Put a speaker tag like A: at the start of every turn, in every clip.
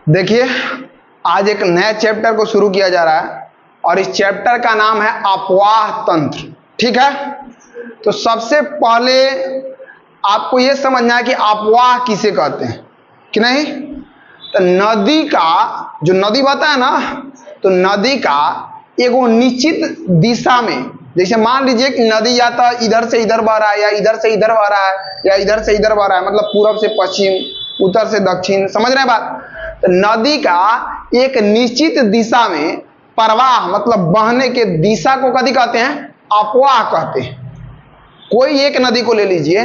A: देखिए, आज एक नए चैप्टर को शुरू किया जा रहा है और इस चैप्टर का नाम है अपवाह तंत्र। ठीक है, तो सबसे पहले आपको यह समझना है कि अपवाह किसे कहते हैं कि नहीं। तो नदी का जो नदी बहता है ना, तो नदी का एक वो निश्चित दिशा में, जैसे मान लीजिए कि नदी या तो इधर से इधर बह रहा है या इधर से इधर बह रहा है या इधर से इधर बह रहा है, मतलब पूरब से पश्चिम, उत्तर से दक्षिण, समझ रहे हैं बात। तो नदी का एक निश्चित दिशा में प्रवाह मतलब बहने के दिशा को कभी कहते हैं अपवाह कहते हैं। कोई एक नदी को ले लीजिए,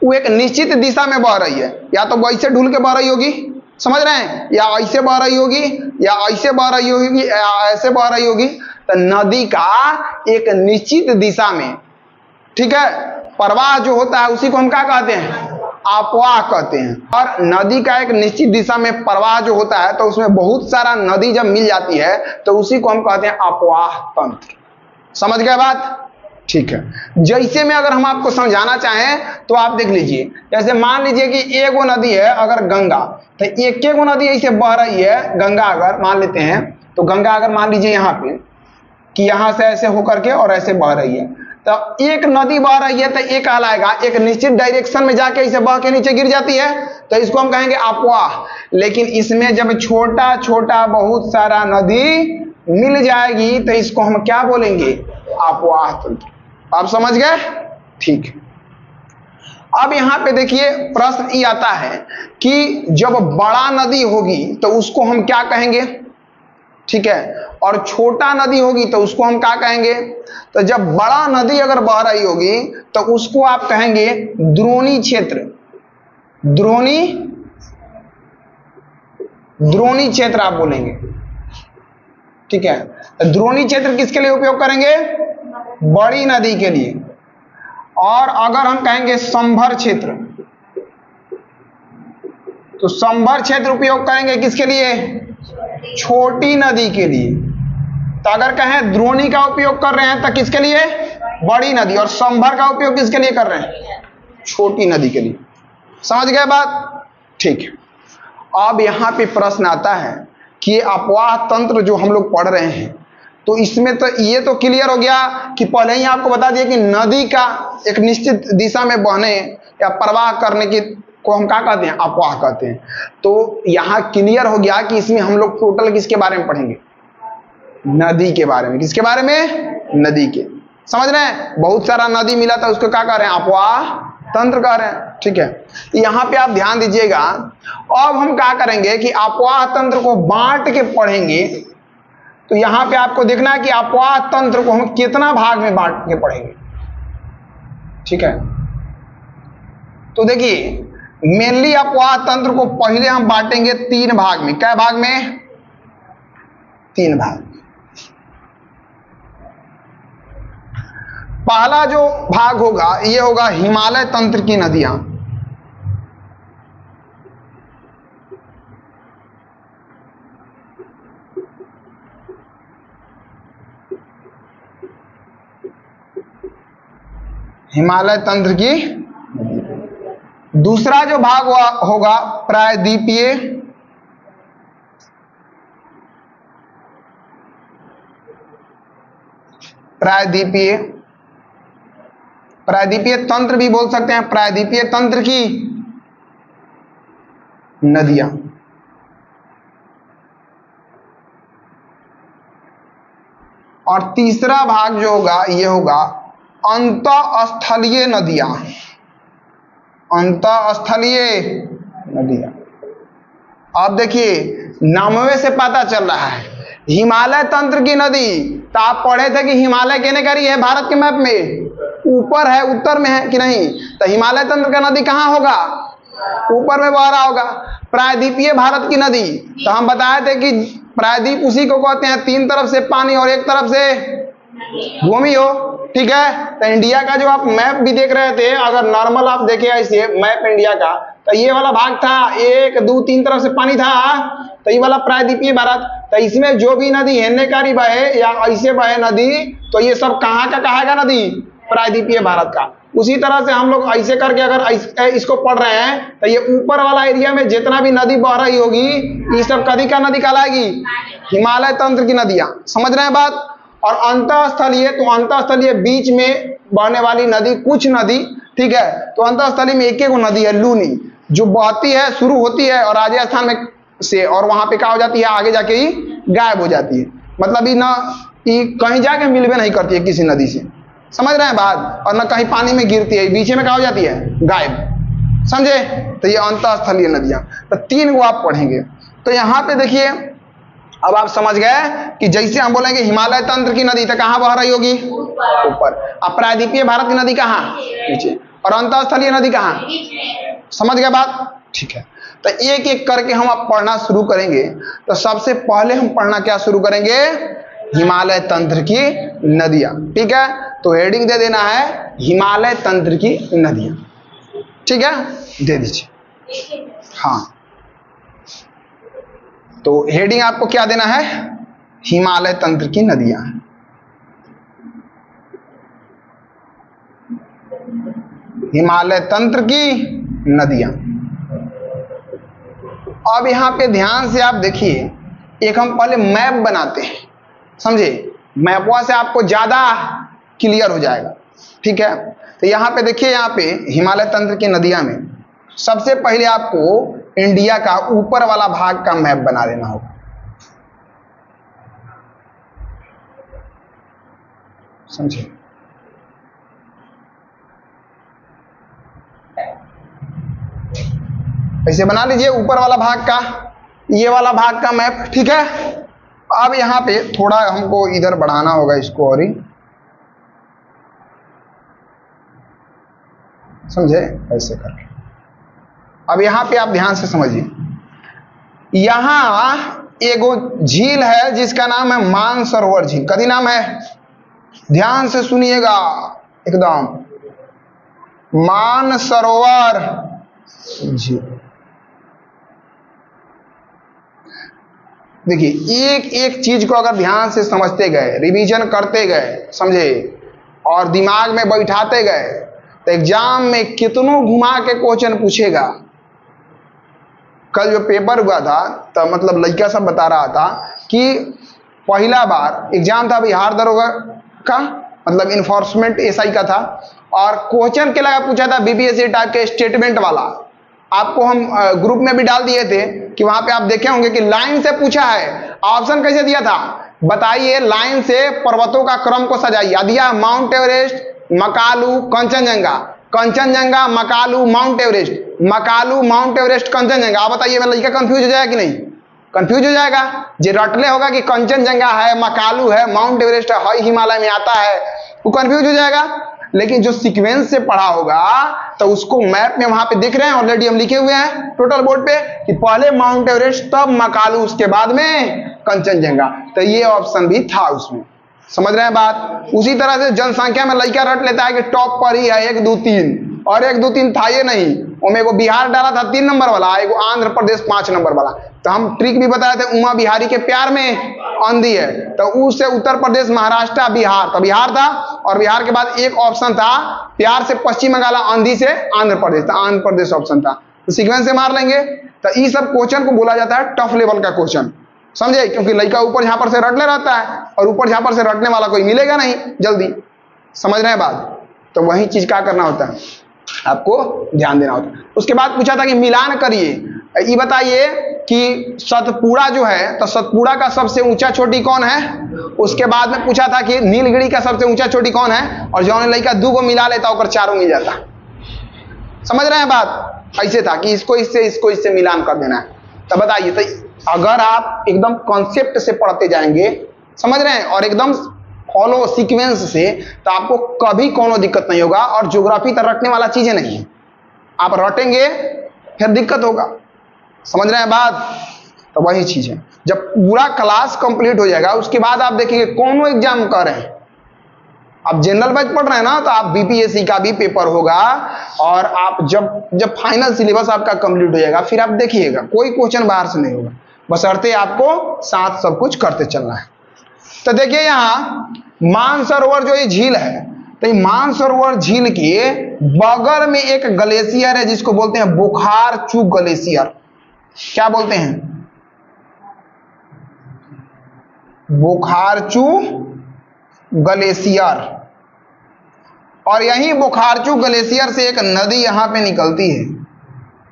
A: वो एक निश्चित दिशा में बह रही है, या तो वैसे ढूल के बह रही होगी, समझ रहे हैं, या ऐसे बह रही होगी या ऐसे बह रही होगी या ऐसे बह रही होगी। तो नदी का एक निश्चित दिशा में, ठीक है, प्रवाह जो होता है उसी को हम क्या कहते हैं, अपवाह कहते हैं। और नदी का एक निश्चित दिशा में प्रवाह जो होता है, तो उसमें बहुत सारा नदी जब मिल जाती है तो उसी को हम कहते हैं अपवाह तंत्र। समझ गए बात? ठीक है, जैसे में अगर हम आपको समझाना चाहें तो आप देख लीजिए, जैसे मान लीजिए कि एक वो नदी है अगर गंगा, तो एक वो नदी ऐसे बह रही है गंगा, अगर मान लेते हैं तो गंगा अगर मान लीजिए यहाँ पे कि यहाँ से ऐसे होकर के और ऐसे बह रही है, तो एक नदी बह रही है तो एक कहलाएगा, एक निश्चित डायरेक्शन में जाके इसे बह के नीचे गिर जाती है तो इसको हम कहेंगे अपवाह। लेकिन इसमें जब छोटा छोटा बहुत सारा नदी मिल जाएगी तो इसको हम क्या बोलेंगे, अपवाह तंत्र। आप समझ गए? ठीक है, अब यहां पे देखिए प्रश्न ये आता है कि जब बड़ा नदी होगी तो उसको हम क्या कहेंगे, ठीक है, और छोटा नदी होगी तो उसको हम क्या कहेंगे। तो जब बड़ा नदी अगर बह रही होगी तो उसको आप कहेंगे द्रोणी क्षेत्र, द्रोणी क्षेत्र आप बोलेंगे, ठीक है। द्रोणी क्षेत्र किसके लिए उपयोग करेंगे, बड़ी नदी के लिए। और अगर हम कहेंगे संभर क्षेत्र, तो संभर क्षेत्र उपयोग करेंगे किसके लिए, छोटी नदी के लिए। तो अगर कहें द्रोणी का उपयोग कर रहे हैं तो किसके लिए, बड़ी नदी, और संभर का उपयोग किसके लिए कर रहे हैं, छोटी नदी के लिए। समझ गए बात? ठीक है, अब यहां पे प्रश्न आता है कि ये अपवाह तंत्र जो हम लोग पढ़ रहे हैं, तो इसमें तो ये तो क्लियर हो गया कि पहले ही आपको बता दिया कि नदी का एक निश्चित दिशा में बहने या प्रवाह करने की को हम क्या कहते हैं, अपवाह कहते हैं। तो यहां क्लियर हो गया कि इसमें हम लोग टोटल किसके बारे में पढ़ेंगे, नदी के बारे में। किसके बारे में, नदी के। समझ रहे हैं, बहुत सारा नदी मिला था उसको क्या कह रहे हैं, अपवाह तंत्र कह रहे हैं। ठीक है, यहां पे आप ध्यान दीजिएगा। अब हम क्या करेंगे कि अपवाह तंत्र को बांट के पढ़ेंगे। तो यहां पे आपको देखना है कि अपवाह तंत्र को हम कितना भाग में बांट के पढ़ेंगे। ठीक है, तो देखिए मेनली अपवाह तंत्र को पहले हम बांटेंगे 3 भाग में। क्या भाग में, 3 भाग। पहला जो भाग होगा ये होगा हिमालय तंत्र की नदियां। हिमालय तंत्र की। दूसरा जो भाग होगा प्रायद्वीपीय, प्रायद्वीपीय तंत्र भी बोल सकते हैं, प्रायद्वीपीय तंत्र की नदियां। और तीसरा भाग जो होगा ये होगा अंतःस्थलीय नदियां, अंतःस्थलीय नदियां। अब देखिए नामवे से पता चल रहा है हिमालय तंत्र की नदी, तो आप पढ़े थे कि हिमालय कहने करी है भारत के मैप में, ऊपर है, उत्तर में है कि नहीं। तो हिमालय तंत्र का नदी कहां होगा, ऊपर में बह रहा होगा। प्रायद्वीपीय भारत की नदी, तो हम बताए थे कि प्रायद्वीप उसी को कहते हैं 3 तरफ से पानी और 1 तरफ से भूमि हो। ठीक है, तो इंडिया का जो आप मैप भी देख रहे थे, अगर नॉर्मल आप देखे ऐसे मैप इंडिया का, तो ये वाला भाग था 1, 2, 3 तरफ से पानी था, तो ये वाला प्रायद्वीपीय भारत। तो इसमें जो भी नदी हेन्नेकारी बहे या ऐसे बहे नदी, तो ये सब कहाँ का कहेगा नदी, प्रायद्वीपीय भारत का। उसी तरह से हम लोग ऐसे करके अगर इसको पढ़ रहे हैं तो ये ऊपर वाला एरिया में जितना भी नदी बह रही होगी ये सब कदी का नदी कहलाएगी, हिमालय तंत्र की नदियां। समझ रहे हैं बात। और अंतःस्थलीय, तो अंतःस्थलीय बीच में बहने वाली नदी, कुछ नदी, ठीक है। तो अंतःस्थलीय में एक एक नदी है लूनी, जो बहती है, शुरू होती है और राजस्थान में से, और वहां पे क्या हो जाती है, आगे जाके ही गायब हो जाती है। मतलब ये कहीं जाके मिलवे नहीं करती है किसी नदी से। समझ रहे हैं बात। और न कहीं पानी में गिरती है, बीच में क्या हो जाती है, गायब। समझे। तो ये अंतःस्थलीय नदियां, तो 3 को आप पढ़ेंगे। तो यहां पे देखिए, अब आप समझ गए कि जैसे हम बोलेंगे हिमालय तंत्र की नदी तो कहां बह रही होगी, ऊपर। अब प्रायद्वीपीय भारत की नदी कहां, नीचे। और अंतःस्थलीय नदी कहां, समझ गए बात, ठीक है। तो एक एक करके हम अब पढ़ना शुरू करेंगे। तो सबसे पहले हम पढ़ना क्या शुरू करेंगे, हिमालय तंत्र की नदियां, ठीक है। तो हेडिंग दे देना है हिमालय तंत्र की नदियां, ठीक है, दे दीजिए। हाँ, तो हेडिंग आपको क्या देना है, हिमालय तंत्र की नदियां। हिमालय तंत्र की नदियां। अब यहां पे ध्यान से आप देखिए, एक हम पहले मैप बनाते हैं, समझे। मैपवा से आपको ज्यादा क्लियर हो जाएगा, ठीक है। तो यहां पे देखिए, यहां पे हिमालय तंत्र की नदियां में सबसे पहले आपको इंडिया का ऊपर वाला भाग का मैप बना लेना होगा। समझे। ऐसे बना लीजिए ऊपर वाला भाग का, ये वाला भाग का मैप, ठीक है। अब यहां पे थोड़ा हमको इधर बढ़ाना होगा इसको, और ही समझे, ऐसे करके। अब यहां पे आप ध्यान से समझिए, यहां एगो झील है जिसका नाम है मानसरोवर झील। कदी नाम है, ध्यान से सुनिएगा एकदम, मानसरोवर झील। देखिए, एक एक चीज को अगर ध्यान से समझते गए, रिवीजन करते गए, समझे, और दिमाग में बैठाते गए, तो एग्जाम में कितनों घुमा के क्वेश्चन पूछेगा। कल जो पेपर हुआ था, तो मतलब लड़का सब बता रहा था कि पहला बार एग्जाम था बिहार दरोगा का, मतलब इन्फोर्समेंट एसआई का था, और क्वेश्चन के लगा पूछा था बीपीएससी टाइप के स्टेटमेंट वाला। आपको हम ग्रुप में भी डाल दिए थे कि वहां पे आप देखे होंगे कि लाइन से पूछा है। ऑप्शन कैसे दिया था, बताइए, लाइन से पर्वतों का क्रम को सजाइए। दिया mount Everest, Makalu, Kanchenjunga, Kanchenjunga, Makalu, mount Everest, Makalu, mount Everest, Kanchenjunga. आप बताइए, मैं लड़का कंफ्यूज हो जाएगा कि नहीं, कंफ्यूज हो जाएगा। जे रटले होगा कि कंचनजंगा है, मकालू है, माउंट एवरेस्ट है, हिमालय में आता है, वो कंफ्यूज हो जाएगा। लेकिन जो सीक्वेंस से पढ़ा होगा तो उसको मैप में वहां पे दिख रहे हैं, ऑलरेडी हम लिखे हुए हैं टोटल बोर्ड पे कि पहले माउंट एवरेस्ट, तब मकालू, उसके बाद में कंचनजंगा। तो ये ऑप्शन भी था उसमें। समझ रहे हैं बात। उसी तरह से जनसंख्या में लड़का रट लेता है कि टॉप पर ही है 1 2 3, और 1 2 3 था ये नहीं, उनमें एगो बिहार डाला था 3 नंबर वाला, एगो आंध्र प्रदेश 5 नंबर वाला। तो हम ट्रिक भी बताए थे, उमा बिहारी के प्यार में आंधी है, तो उससे उत्तर प्रदेश, महाराष्ट्र, बिहार, तो बिहार था, और बिहार के बाद एक ऑप्शन था प्यार से पश्चिम बंगाल, आंधी से आंध्र प्रदेश, तो आंध्र प्रदेश ऑप्शन था। तो सीक्वेंस से मार लेंगे। तो ये सब क्वेश्चन को बोला जाता है टफ लेवल का क्वेश्चन, समझे, क्योंकि लड़का ऊपर झापर से रटने रहता है, और ऊपर झापर से रटने वाला कोई मिलेगा नहीं जल्दी। समझ रहे हैं बात। तो वही चीज क्या करना होता है, आपको ध्यान देना होता है। उसके बाद पूछा था कि मिलान करिए, ये बताइए कि सतपुड़ा जो है, तो सतपुड़ा का सबसे ऊंचा चोटी कौन है। उसके बाद में पूछा था कि नीलगिरी का सबसे ऊंचा चोटी कौन है, और जौन लड़का 2 को मिला लेता और 4 मिल जाता। समझ रहे हैं बात। ऐसे था कि इसको इससे मिलान कर देना है। तो बताइए, तो अगर आप एकदम कॉन्सेप्ट से पढ़ते जाएंगे, समझ रहे हैं, और एकदम फॉलो सीक्वेंस से, तो आपको कभी कोनो दिक्कत नहीं होगा। और ज्योग्राफी तो रटने वाला चीजें नहीं है, आप रटेंगे फिर दिक्कत होगा। समझ रहे हैं बात। तो वही चीज है, जब पूरा क्लास कंप्लीट हो जाएगा उसके बाद आप देखेंगे कोनो एग्जाम कर रहे हैं, आप जनरल बैच पढ़ रहे हैं ना, तो आप बीपीएससी का भी पेपर होगा, और आप जब फाइनल सिलेबस आपका कंप्लीट हो जाएगा, फिर आप देखिएगा कोई क्वेश्चन बाहर से नहीं होगा, बशर्ते आपको साथ सब कुछ करते चलना है। तो देखिए, यहाँ मानसरोवर जो ये झील है, तो मानसरोवर झील के बगल में एक ग्लेशियर है जिसको बोलते हैं बुखारचू ग्लेशियर। क्या बोलते हैं? बुखारचू ग्लेशियर। और यही बुखारचू ग्लेशियर से एक नदी यहां पे निकलती है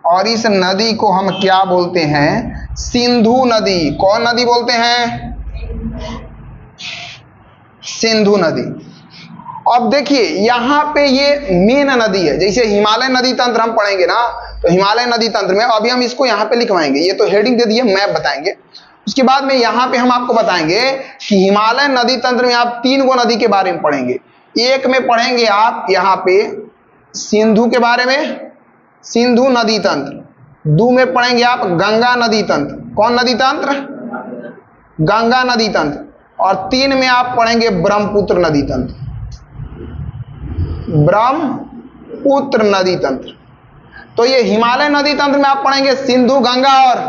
A: और इस नदी को हम क्या बोलते हैं? सिंधु नदी। कौन नदी बोलते हैं? सिंधु नदी। अब देखिए यहां पे ये मेन नदी है। जैसे हिमालय नदी तंत्र हम पढ़ेंगे ना, तो हिमालय नदी तंत्र में अभी हम इसको यहां पे लिखवाएंगे, ये तो हेडिंग दे दिए, मैप बताएंगे। उसके बाद में यहां पे हम आपको बताएंगे कि हिमालय नदी तंत्र में आप 3 गो नदी के बारे में पढ़ेंगे। एक में पढ़ेंगे आप यहां पे सिंधु के बारे में, सिंधु नदी तंत्र। 2 में पढ़ेंगे आप गंगा नदी तंत्र। कौन नदी तंत्र? गंगा नदी तंत्र। और 3 में आप पढ़ेंगे ब्रह्मपुत्र नदी तंत्र। ब्रह्मपुत्र नदी तंत्र। तो ये हिमालय नदी तंत्र में आप पढ़ेंगे सिंधु, गंगा और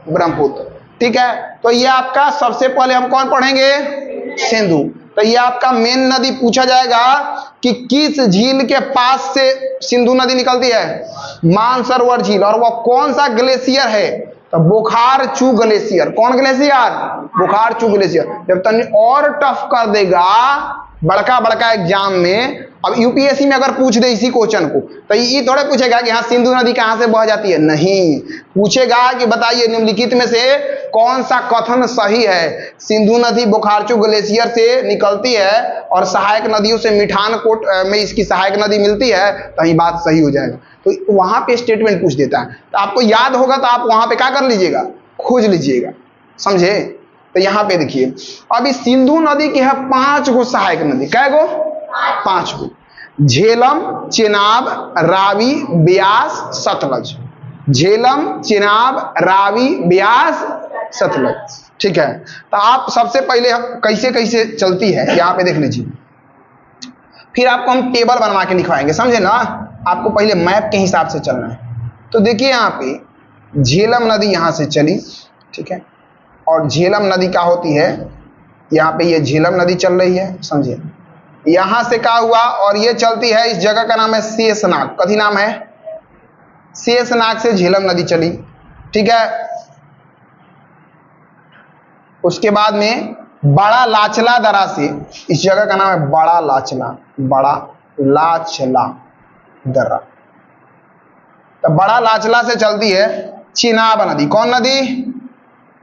A: ब्रह्मपुत्र। ठीक है, तो ये आपका सबसे पहले हम कौन पढ़ेंगे? सिंधु। तो ये आपका मेन नदी पूछा जाएगा कि किस झील के पास से सिंधु नदी निकलती है? मानसरोवर झील। और वो कौन सा ग्लेशियर है? तो बुखारचू ग्लेशियर। कौन ग्लेशियर? बुखारचू ग्लेशियर। जब तक और टफ कर देगा बड़का बड़का एग्जाम में, अब यूपीएससी में अगर पूछ दे इसी क्वेश्चन को, तो ये थोड़े पूछेगा कि हाँ सिंधु नदी कहां से बह जाती है, नहीं पूछेगा कि बताइए निम्नलिखित में से कौन सा कथन सही है? सिंधु नदी बुखारचू ग्लेशियर से निकलती है और सहायक नदियों से मिठानकोट में इसकी सहायक नदी मिलती है, तो ये बात सही हो जाएगा। तो वहां पे स्टेटमेंट पूछ देता है, तो आपको याद होगा तो आप वहां पे क्या कर लीजिएगा? खोज लीजिएगा, समझे? तो यहां पे देखिए अभी सिंधु नदी की है 5 गो सहायक नदी। कै गो? 5 गो। झेलम, चेनाब, रावी, ब्यास, सतलज। झेलम, चेनाब, रावी, ब्यास, सतलज। ठीक है, तो आप सबसे पहले कैसे कैसे चलती है यहां पे देख लीजिए, फिर आपको हम टेबल बनवा के लिखवाएंगे, समझे ना? आपको पहले मैप के हिसाब से चलना है। तो देखिए यहां पे झेलम नदी यहां से चली, ठीक है, और झेलम नदी क्या होती है? यहाँ पे ये झेलम नदी चल रही है, समझिए। यहां से क्या हुआ और ये चलती है, इस जगह का नाम है शेषनाग। कथी नाम है? शेषनाग से झेलम नदी चली, ठीक है। उसके बाद में बड़ा लाचला दरा से, इस जगह का नाम है बड़ा लाचला, बड़ा लाचला दरा। तो बड़ा लाचला से चलती है चिनाब नदी। कौन नदी?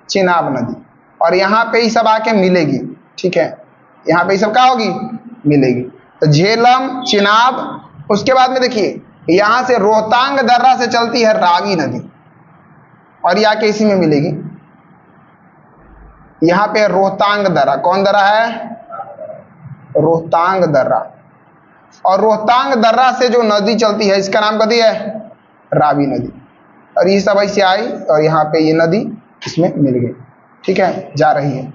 A: चिनाब नदी। और यहां पे ही सब आके मिलेगी, ठीक है, यहां पे ही सब क्या होगी? मिलेगी। तो झेलम, चिनाब। उसके बाद में देखिए यहां से रोहतांग दर्रा से चलती है रावी नदी और ये आके इसी में मिलेगी। यहां पे रोहतांग दर्रा। कौन दर्रा है? रोहतांग दर्रा। और रोहतांग दर्रा से जो नदी चलती है इसका नाम कथी है? रावी नदी। और ये सब ऐसे आई और यहाँ पे ये नदी इसमें मिल गई, ठीक है, जा रही है।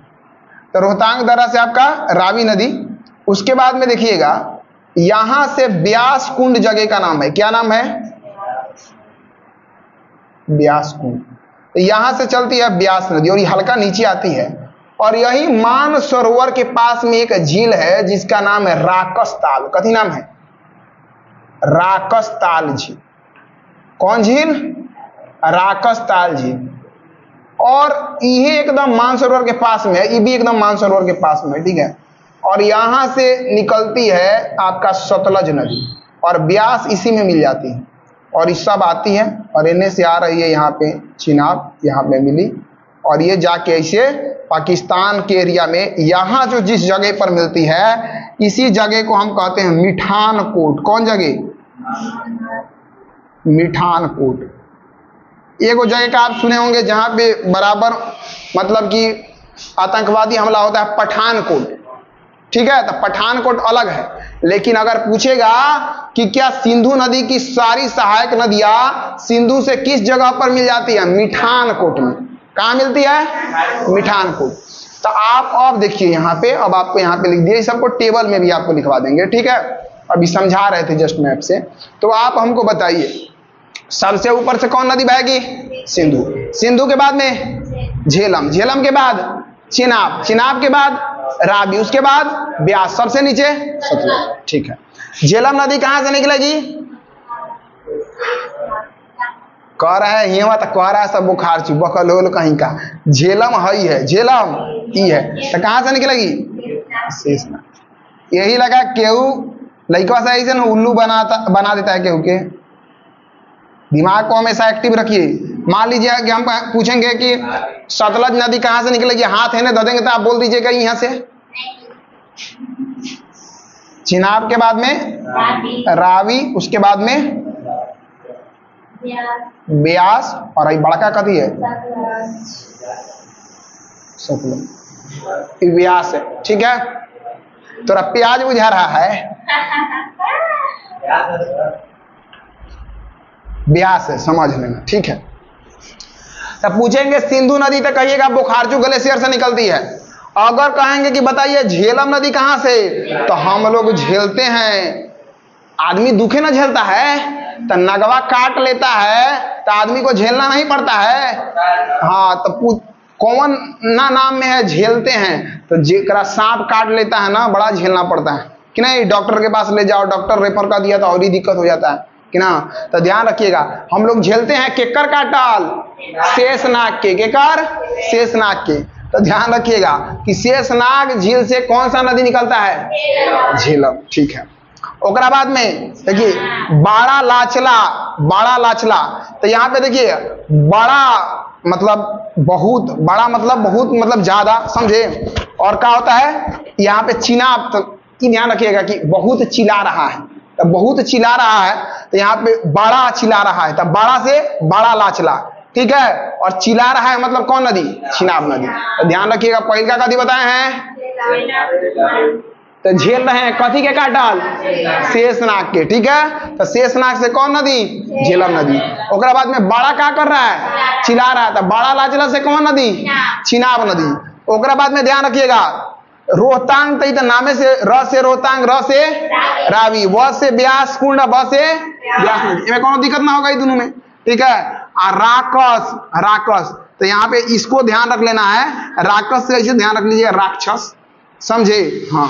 A: तो रोहतांग दर्रा से आपका रावी नदी। उसके बाद में देखिएगा यहां से ब्यास कुंड जगह का नाम है। क्या नाम है? ब्यास कुंड। तो यहां से चलती है ब्यास नदी और ये हल्का नीचे आती है। और यही मानसरोवर के पास में एक झील है जिसका नाम है राकसताल। कथी नाम है? राकसताल झील। कौन झील? राकसताल झील। और ये एकदम मानसरोवर के पास में है, ये भी एकदम मानसरोवर के पास में, ठीक है। और यहां से निकलती है आपका सतलज नदी और ब्यास इसी में मिल जाती है और ये सब आती है और इन्हें से आ रही है यहाँ पे चिनाब, यहाँ पे मिली और ये जाके ऐसे पाकिस्तान के एरिया में यहाँ जो जिस जगह पर मिलती है इसी जगह को हम कहते हैं मिठानकोट। कौन जगह? मिठानकोट। एक वो जगह का आप सुने होंगे जहां पे बराबर मतलब कि आतंकवादी हमला होता है, पठानकोट, ठीक है। तो पठानकोट अलग है, लेकिन अगर पूछेगा कि क्या सिंधु नदी की सारी सहायक नदियां सिंधु से किस जगह पर मिल जाती है? मिठानकोट में। कहां मिलती है? मिठानकोट। तो आप अब देखिए यहाँ पे, अब आपको यहाँ पे लिख दिया, सबको टेबल में भी आपको लिखवा देंगे, ठीक है। अभी समझा रहे थे जस्ट मैप से। तो आप हमको बताइए सबसे ऊपर से कौन नदी बहेगी? सिंधु। सिंधु के बाद में झेलम, झेलम के बाद चिनाब, चिनाब के बाद रावी, उसके बाद ब्यास, सबसे नीचे सतलज, ठीक है। झेलम नदी कहां से निकलेगी? कह रहा है हिवा तो कह रहा है सब बुखार चु बकल होल कहीं का। झेलम हई है, झेलम ई है, तो कहां से निकलेगी? शेषनाग। यही लगा केहू लड़का से ऐसे उल्लू बना देता है केहू के। दिमाग को हमेशा एक्टिव रखिए। मान लीजिए कि हम पूछेंगे कि सतलज नदी कहां से निकलेगी, हाथ है ना दे देंगे तो आप बोल दीजिएगा यहां से। चिनाब के बाद में रावी, उसके बाद में ब्यास, और ये बड़का कथी है? सतलज। ब्यास है, ठीक है। तोरा प्याज बुझा रहा है? ब्यास है, समझ लेना, ठीक है। तब पूछेंगे सिंधु नदी तो कहिएगा बोखारचू ग्लेशियर से निकलती है। अगर कहेंगे कि बताइए झेलम नदी कहां से, तो हम लोग झेलते हैं। आदमी दुखे ना झेलता है, तो नगवा काट लेता है तो आदमी को झेलना नहीं पड़ता है। हाँ, तो कौन ना नाम में है झेलते हैं, तो जेकरा सांप काट लेता है ना बड़ा झेलना पड़ता है कि नहीं। डॉक्टर के पास ले जाओ, डॉक्टर रेफर कर दिया तो और ही दिक्कत हो जाता है कि ना। तो ध्यान रखिएगा, हम लोग झेलते हैं केकर काटल? शेषनाग के। केकर? शेषनाग के। तो ध्यान रखिएगा कि शेषनाग झील से कौन सा नदी निकलता है? झेलम, ठीक है। ओकरा बाद में देखिए बड़ा लाचला, बड़ा लाचला। तो यहाँ पे देखिए बड़ा मतलब बहुत, बड़ा मतलब बहुत, मतलब ज्यादा, समझे। और क्या होता है यहाँ पे चिनाब, तो ध्यान रखिएगा कि बहुत चिल्ला रहा है, तो बहुत चिल्ला रहा है, तो यहाँ पे बड़ा चिल्ला रहा है, तब बड़ा से बड़ा लाचला, ठीक है। और चिल्ला रहा है मतलब कौन नदी? चिनाब नदी। तो ध्यान रखिएगा पहले का कथी बताए हैं? तो झेल रहे हैं कथी के काटल? शेषनाग के, ठीक है। तो शेषनाग से कौन नदी? झेलम नदी। ओकरा बाद में बड़ा क्या कर रहा है? चिल्ला रहा है, तो बड़ा लाचला से कौन नदी? चिनाब नदी। ओकरा बाद में ध्यान रखिएगा रोहतांग, तो नामे से र से रोहतांग, र से रावी, व से ब्यास कुंड, ब से ब्यास नदी। इसमें कोनो दिक्कत ना होगा ये दोनों में, ठीक है। और राकस, राकस, तो यहाँ पे इसको ध्यान रख लेना है। राकस से ऐसे ध्यान रख लीजिएगा राक्षस, समझे। हाँ,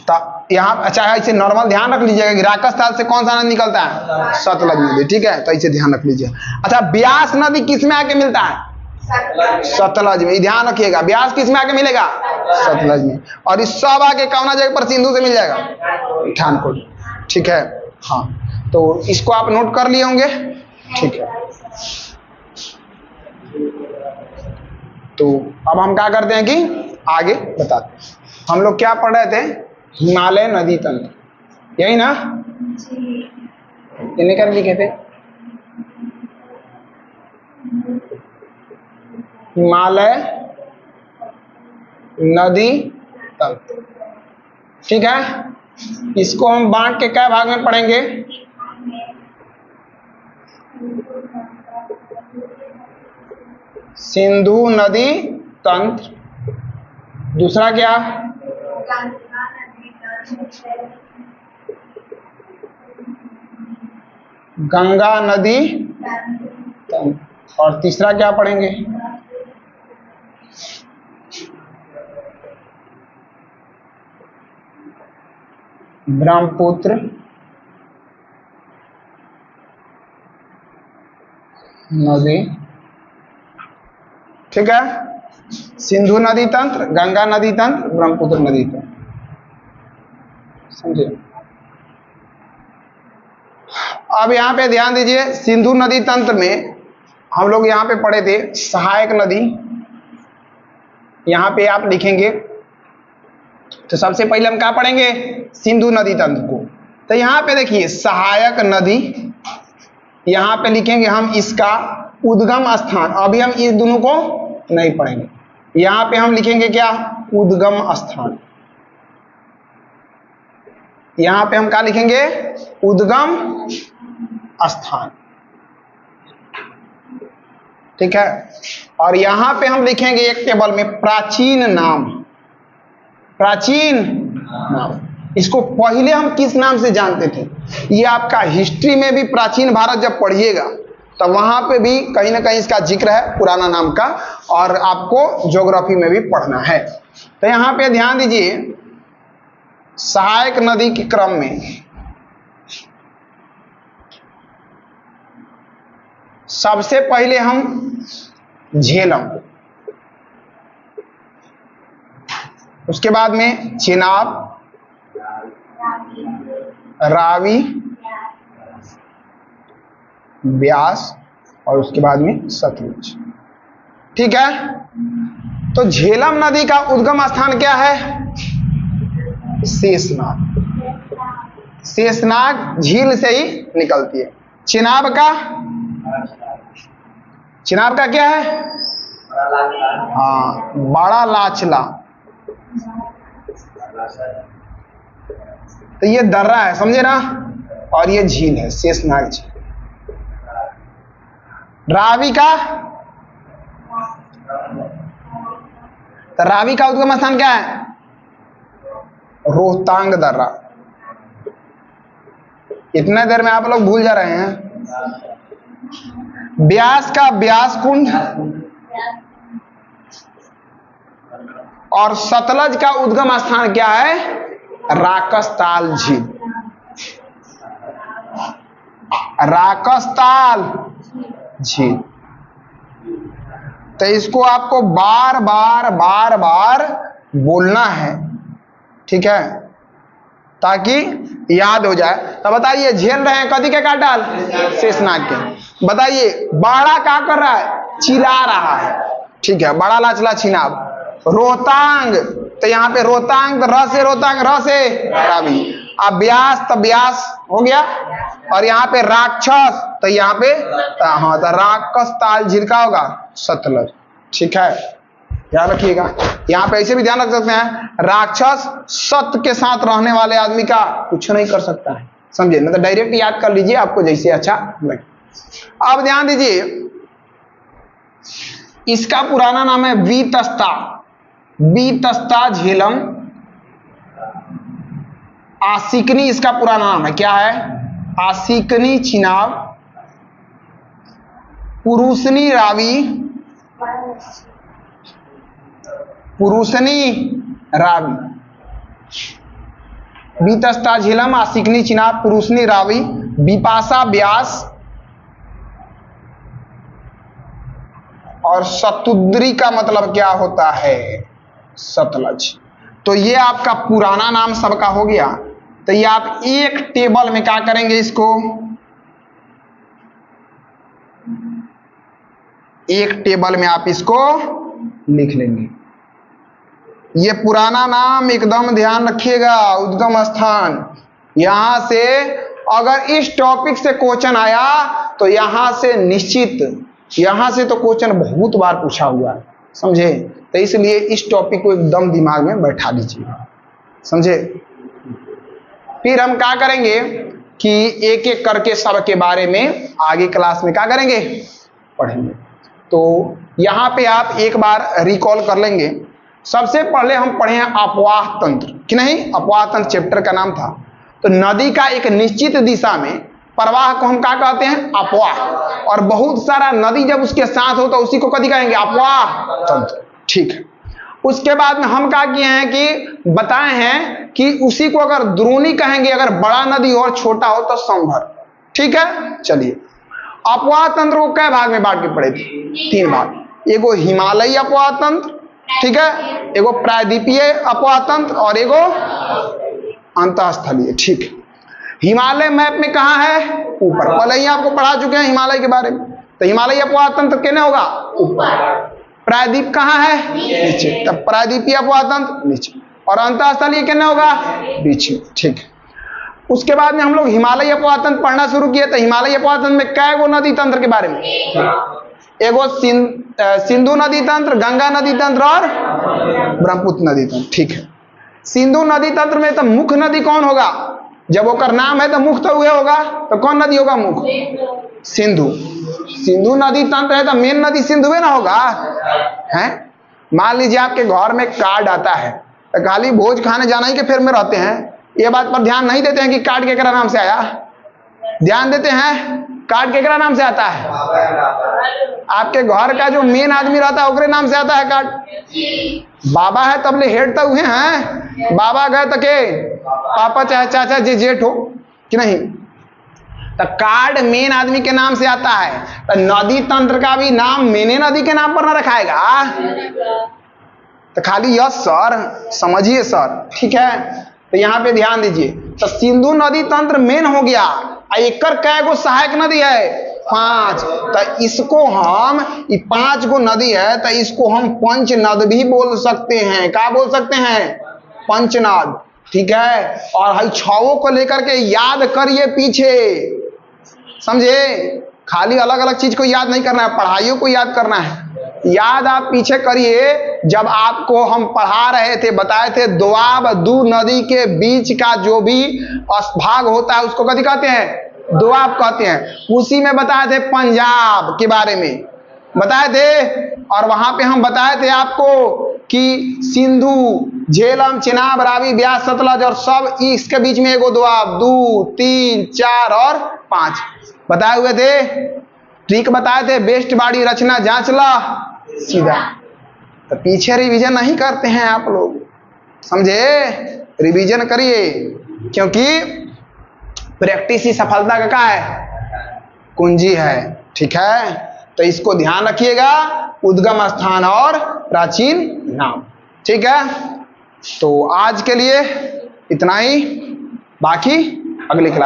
A: तो यहाँ अच्छा है, ऐसे नॉर्मल ध्यान रख लीजिएगा कि राकस ताल से कौन सा नदी निकलता है? सतलज नदी, ठीक है। तो ऐसे ध्यान रख लीजिए। अच्छा, ब्यास नदी किस में आके मिलता है? सतलज में। ध्यान रखिएगा ब्यास किस में आके मिलेगा? सतलज में। और इस सब आके कौना जगह पर? सिंधु से मिल जाएगा, पठानकोट, ठीक है। हाँ, तो इसको आप नोट कर लिए होंगे, ठीक है। तो अब हम क्या करते हैं कि आगे बताते हैं। हम लोग क्या पढ़ रहे थे? हिमालय नदी तंत्र, यही ना? इन्हें कर लिखे थे हिमालय नदी तंत्र, ठीक है। इसको हम बांट के क्या भाग में पढ़ेंगे? सिंधु नदी तंत्र, दूसरा क्या? गंगा नदी तंत्र, और तीसरा क्या पढ़ेंगे? ब्रह्मपुत्र नदी, ठीक है। सिंधु नदी तंत्र, गंगा नदी तंत्र, ब्रह्मपुत्र नदी तंत्र, समझे। अब यहाँ पे ध्यान दीजिए, सिंधु नदी तंत्र में हम लोग यहाँ पे पढ़े थे सहायक नदी। यहाँ पे आप लिखेंगे तो सबसे पहले हम क्या पढ़ेंगे? सिंधु नदी तंत्र को। तो यहाँ पे देखिए सहायक नदी, यहाँ पे लिखेंगे हम इसका उद्गम स्थान। अभी हम इस दोनों को नहीं पढ़ेंगे, यहाँ पे हम लिखेंगे क्या? उद्गम स्थान। यहाँ पे हम क्या लिखेंगे? उद्गम स्थान, ठीक है। और यहाँ पे हम लिखेंगे एक टेबल में प्राचीन नाम, प्राचीन नाम। इसको पहले हम किस नाम से जानते थे? ये आपका हिस्ट्री में भी प्राचीन भारत जब पढ़िएगा तो वहां पे भी कहीं ना कहीं इसका जिक्र है पुराना नाम का, और आपको ज्योग्राफी में भी पढ़ना है। तो यहाँ पे ध्यान दीजिए सहायक नदी के क्रम में सबसे पहले हम झेलम, उसके बाद में चेनाब, रावी, ब्यास और उसके बाद में सतलुज। ठीक है, तो झेलम नदी का उद्गम स्थान क्या है? शेषनाग। शेषनाग झील से ही निकलती है। चिनाब का क्या है? हाँ, बड़ा लाचला। तो ये दर्रा है, समझे ना, और ये झील है, शेषनाग झील। रावी का, तो रावी का उद्गम स्थान क्या है? रोहतांग दर्रा। इतने देर में आप लोग भूल जा रहे हैं। ब्यास का ब्यास कुंड, और सतलज का उद्गम स्थान क्या है? राकसताल झील। राकसताल झील। तो इसको आपको बार बार बोलना है, ठीक है, ताकि याद हो जाए। तो बताइए, झेल रहे हैं कदी के काटल? शेषनाग के। बताइए, बाड़ा क्या कर रहा है? चिल्ला रहा है। ठीक है, बड़ा लाचला चिनाब। रोहतांग, तो यहाँ पे रोहतांग, तो र से रोहतांग, र से रावी। अब ब्यास, तो ब्यास हो गया, और यहाँ पे राक्षस, तो यहाँ पे हाँ, तो राकसताल झील का होगा सतलज। ठीक है, ध्यान रखिएगा। यहाँ पे ऐसे भी ध्यान रख सकते हैं, राक्षस सत्य के साथ रहने वाले आदमी का कुछ नहीं कर सकता है, समझे ना। तो डायरेक्ट याद कर लीजिए, आपको जैसे अच्छा लगे। अब ध्यान दीजिए, इसका पुराना नाम है वीतस्ता। वीतस्ता झेलम। आसिकनी इसका पुराना नाम है, क्या है? आसिकनी चिनाब, पुरुषनी रावी, पुरुषनी रावी। बीतस्ता झेलम, आसिकनी चिनाब, पुरुषनी रावी, बिपाशा ब्यास, और सतुद्री का मतलब क्या होता है? सतलज। तो ये आपका पुराना नाम सबका हो गया। तो ये आप एक टेबल में क्या करेंगे? इसको एक टेबल में आप इसको लिख लेंगे। ये पुराना नाम एकदम ध्यान रखिएगा, उद्गम स्थान। यहां से अगर इस टॉपिक से क्वेश्चन आया तो यहां से निश्चित, यहां से तो क्वेश्चन बहुत बार पूछा हुआ है, समझे। तो इसलिए इस टॉपिक को एकदम दिमाग में बैठा दीजिएगा, समझे। फिर हम क्या करेंगे कि एक एक करके सबके बारे में आगे क्लास में क्या करेंगे? पढ़ेंगे। तो यहां पे आप एक बार रिकॉल कर लेंगे। सबसे पहले हम पढ़े हैं अपवाह तंत्र, कि नहीं? अपवाह तंत्र चैप्टर का नाम था। तो नदी का एक निश्चित दिशा में प्रवाह को हम क्या कहते हैं? अपवाह। और बहुत सारा नदी जब उसके साथ हो तो उसी को कभी कहेंगे? अपवाह तंत्र। ठीक है, उसके बाद में हम क्या किए हैं कि बताए हैं कि उसी को अगर द्रोणी कहेंगे, अगर बड़ा नदी हो और छोटा हो तो संभर। ठीक है, चलिए। अपवाह तंत्र को कई भाग में बांट के पढ़े थे? 3 भाग। एगो हिमालयी अपवाह तंत्र, ठीक है, एगो प्रायद्वीपीय अपवाह तंत्र, और एगो अंतःस्थलीय। ठीक है, हिमालय मैप में कहाँ है? ऊपर। पहले ही आपको पढ़ा चुके हैं हिमालय के बारे में। तो हिमालयी अपवाह तंत्र कहने होगा ऊपर। प्रायद्वीप कहाँ है? नीचे। तब प्रायद्वीपीय अपवाह तंत्र नीचे, और अंतःस्थलीय कहने होगा बीच में। ठीक है, उसके बाद में हम लोग हिमालयी अपवाह तंत्र पढ़ना शुरू किए। तो हिमालयी अपवाह तंत्र में कै गो नदी तंत्र के बारे में? एगो सिंधु नदी तंत्र, गंगा नदी तंत्र और ब्रह्मपुत्र नदी तंत्र। ठीक है, सिंधु नदी तंत्र में तो मुख्य नदी कौन होगा? जब वो नाम है तो मुख्य तो हुए होगा, तो कौन नदी होगा मुख्य? सिंधु। सिंधु नदी तंत्र है तो मेन नदी सिंधु ना होगा, है? मान लीजिए आपके घर में कार्ड आता है, तो खाली भोज खाने जाना ही के फेर में रहते हैं, ये बात पर ध्यान नहीं देते हैं कि कार्ड केकरा नाम से आया? ध्यान देते हैं? कार्ड केकरा नाम से आता है? आपके घर का जो मेन आदमी रहता है ओकरे नाम से आता है कार्ड। बाबा है तब ले हेड तो हुए हैं, बाबा गए तो के पापा चाहे चाचा जे जेठ हो कि नहीं। तो कार्ड मेन आदमी के नाम से आता है, तो नदी तंत्र का भी नाम मेने नदी के नाम पर ना रखाएगा। तो खाली यस सर, समझिए सर, ठीक है। तो यहाँ पे ध्यान दीजिए, तो सिंधु नदी तंत्र मेन हो गया। एकर कै गो सहायक नदी है? 5। तो इसको हम 5 गो नदी है, तो इसको हम पंचनद भी बोल सकते हैं। क्या बोल सकते हैं? पंचनद, ठीक है। और हई 6 को लेकर के याद करिए पीछे, समझे। खाली अलग अलग चीज को याद नहीं करना है, पढ़ाइयों को याद करना है। याद आप पीछे करिए, जब आपको हम पढ़ा रहे थे, बताए थे दोआब दो नदी के बीच का जो भी भाग होता है उसको कथी कहते हैं? दोआब कहते हैं। उसी में बताए थे पंजाब के बारे में बताए थे, और वहां पे हम बताए थे आपको कि सिंधु, झेलम, चेनाब, रावी, ब्यास, सतलज और सब इसके बीच में एगो दोआब 2, 3, 4 और 5 बताए हुए थे। ट्रिक बताए थे, बेस्ट बॉडी रचना जांच ला सीधा। तो पीछे रिवीजन नहीं करते हैं आप लोग, समझे। रिवीजन करिए, क्योंकि प्रैक्टिस ही सफलता का क्या है? कुंजी है, ठीक है। तो इसको ध्यान रखिएगा, उद्गम स्थान और प्राचीन नाम, ठीक है। तो आज के लिए इतना ही, बाकी अगली क्लास